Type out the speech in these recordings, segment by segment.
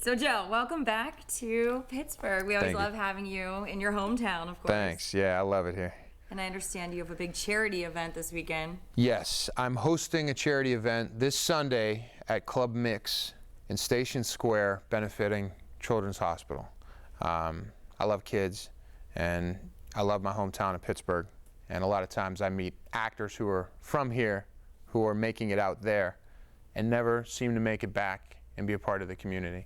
So Joe, welcome back to Pittsburgh. We always love having you in your hometown, of course. Thanks. Yeah, I love it here. And I understand you have a big charity event this weekend. Yes, I'm hosting a charity event this Sunday at Club Mix in Station Square, benefiting Children's Hospital. I love kids, and I love my hometown of Pittsburgh. And a lot of times I meet actors who are from here, who are making it out there, and never seem to make it back and be a part of the community.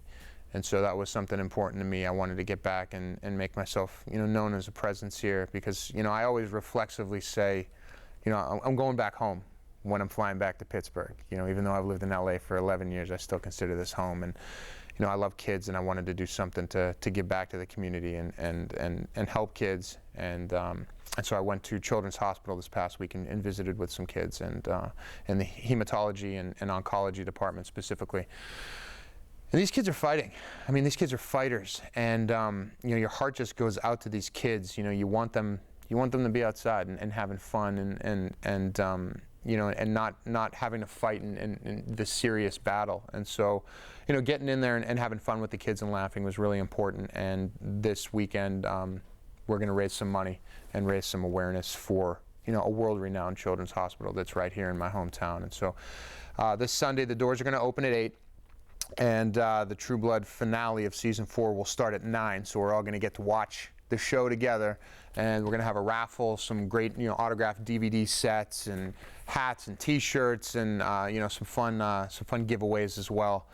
And so that was something important to me. I wanted to get back and make myself, known as a presence here, because, I always reflexively say, I'm going back home when I'm flying back to Pittsburgh. Even though I've lived in LA for 11 years, I still consider this home. And, I love kids, and I wanted to do something to give back to the community and help kids. And so I went to Children's Hospital this past week and visited with some kids, and in the hematology and oncology department specifically. And these kids are fighting. I mean, these kids are fighters, and your heart just goes out to these kids. You want them to be outside and having fun and not having to fight in this serious battle. And so, getting in there and having fun with the kids and laughing was really important. And this weekend, we're going to raise some money and raise some awareness for a world-renowned children's hospital that's right here in my hometown. And so, this Sunday the doors are going to open at 8. And the True Blood finale of season 4 will start at 9, so we're all going to get to watch the show together. And we're going to have a raffle, some great, autographed DVD sets and hats and T-shirts, and some fun giveaways as well.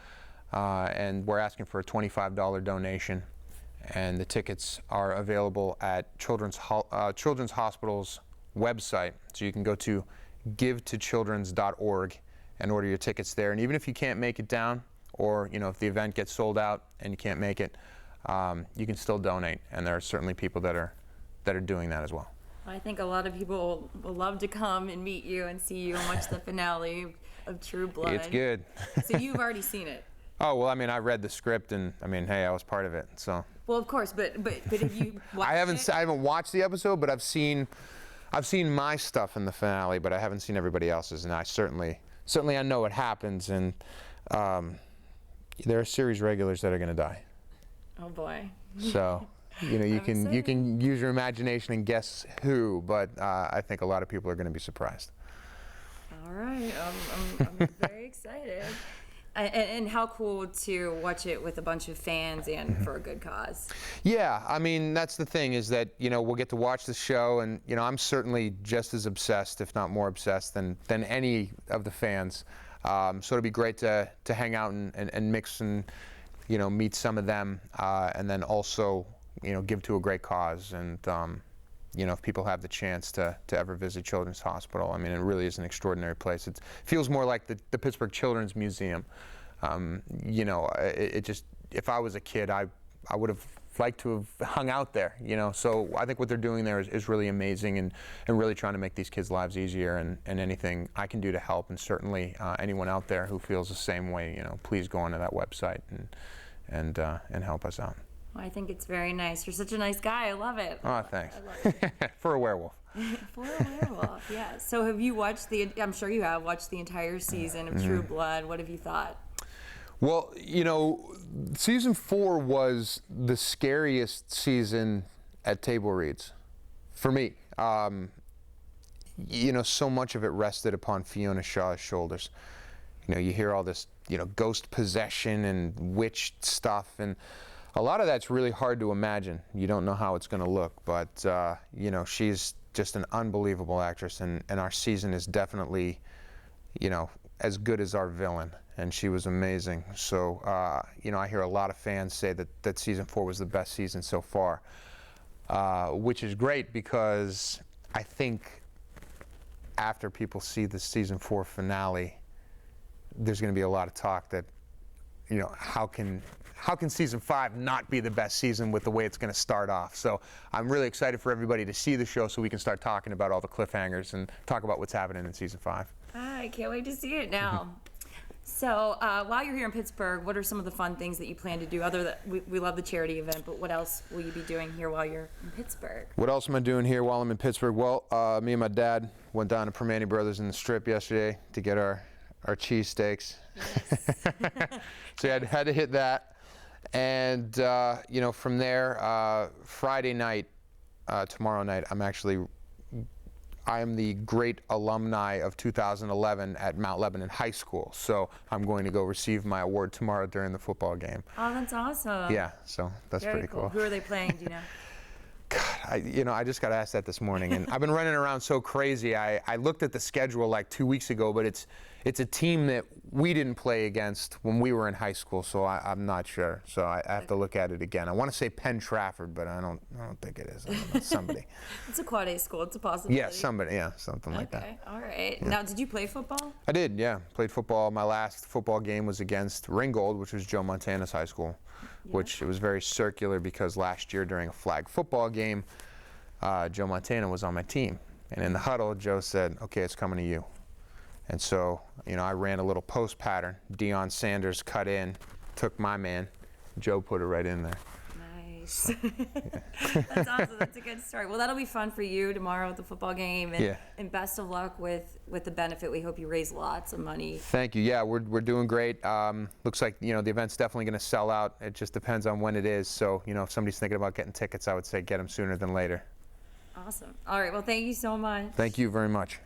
And we're asking for a $25 donation. And the tickets are available at Children's Hospital's website, so you can go to givetochildrens.org and order your tickets there. And even if you can't make it down, or if the event gets sold out and you can't make it, you can still donate, and there are certainly people that are doing that as well. I think a lot of people will love to come and meet you and see you and watch the finale of True Blood. It's good. So you've already seen it. Oh, well, I read the script, and hey, I was part of it, so. Well, of course, but have you watched I haven't watched the episode, but I've seen my stuff in the finale, but I haven't seen everybody else's, and I certainly I know what happens, and there are series regulars that are going to die. Oh boy. So, you can use your imagination and guess who, but I think a lot of people are going to be surprised. All right, I'm very excited. And how cool to watch it with a bunch of fans and for a good cause. Yeah, that's the thing, is that, we'll get to watch the show, and, I'm certainly just as obsessed, if not more obsessed, than any of the fans. So it'll be great to hang out and mix and, meet some of them, and then also, give to a great cause. And, if people have the chance to ever visit Children's Hospital, it really is an extraordinary place. It feels more like the Pittsburgh Children's Museum. It just, if I was a kid, I would have liked to have hung out there, So I think what they're doing there is really amazing, and really trying to make these kids' lives easier, and anything I can do to help. And certainly anyone out there who feels the same way, please go onto that website and help us out. Well, I think it's very nice. You're such a nice guy. I love it. Oh, thanks. I love it. For a werewolf. For a werewolf, yeah. So have you watched I'm sure you have watched the entire season of True Blood. What have you thought? Well, season 4 was the scariest season at table reads for me. So much of it rested upon Fiona Shaw's shoulders. You hear all this, ghost possession and witch stuff, and a lot of that's really hard to imagine. You don't know how it's going to look, but, she's just an unbelievable actress, and our season is definitely, as good as our villain, and she was amazing. So, I hear a lot of fans say that season 4 was the best season so far, which is great, because I think after people see the season 4 finale, there's going to be a lot of talk that, how can season 5 not be the best season with the way it's going to start off? So I'm really excited for everybody to see the show, so we can start talking about all the cliffhangers and talk about what's happening in season 5. I can't wait to see it now. So while you're here in Pittsburgh, what are some of the fun things that you plan to do? Other than we love the charity event, but what else will you be doing here while you're in Pittsburgh? What else am I doing here while I'm in Pittsburgh? Well, me and my dad went down to Permane Brothers in the Strip yesterday to get our cheese steaks. Yes. So I had to hit that. And you know, from there, Friday night, tomorrow night, I am the great alumni of 2011 at Mount Lebanon High School. So I'm going to go receive my award tomorrow during the football game. Oh, that's awesome. Yeah, so that's Very pretty cool. cool. Who are they playing, do you know? God, I just got asked that this morning, and I've been running around so crazy. I looked at the schedule like 2 weeks ago, but it's a team that we didn't play against when we were in high school, so I'm not sure. So I have to look at it again. I want to say Penn Trafford, but I don't think it is. I don't know, somebody. It's a quad A school. It's a possibility. Yeah, somebody. Yeah, something like that. Okay, all right. Now, did you play football? I did, yeah. Played football. My last football game was against Ringgold, which was Joe Montana's high school, which it was very circular because last year during a flag football game, Joe Montana was on my team. And in the huddle, Joe said, okay, it's coming to you. And so, I ran a little post pattern. Deion Sanders cut in, took my man. Joe put it right in there. Nice. That's awesome. That's a good start. Well, that'll be fun for you tomorrow at the football game. And best of luck with the benefit. We hope you raise lots of money. Thank you. Yeah, we're doing great. Looks like, the event's definitely going to sell out. It just depends on when it is. So, if somebody's thinking about getting tickets, I would say get them sooner than later. Awesome. All right. Well, thank you so much. Thank you very much.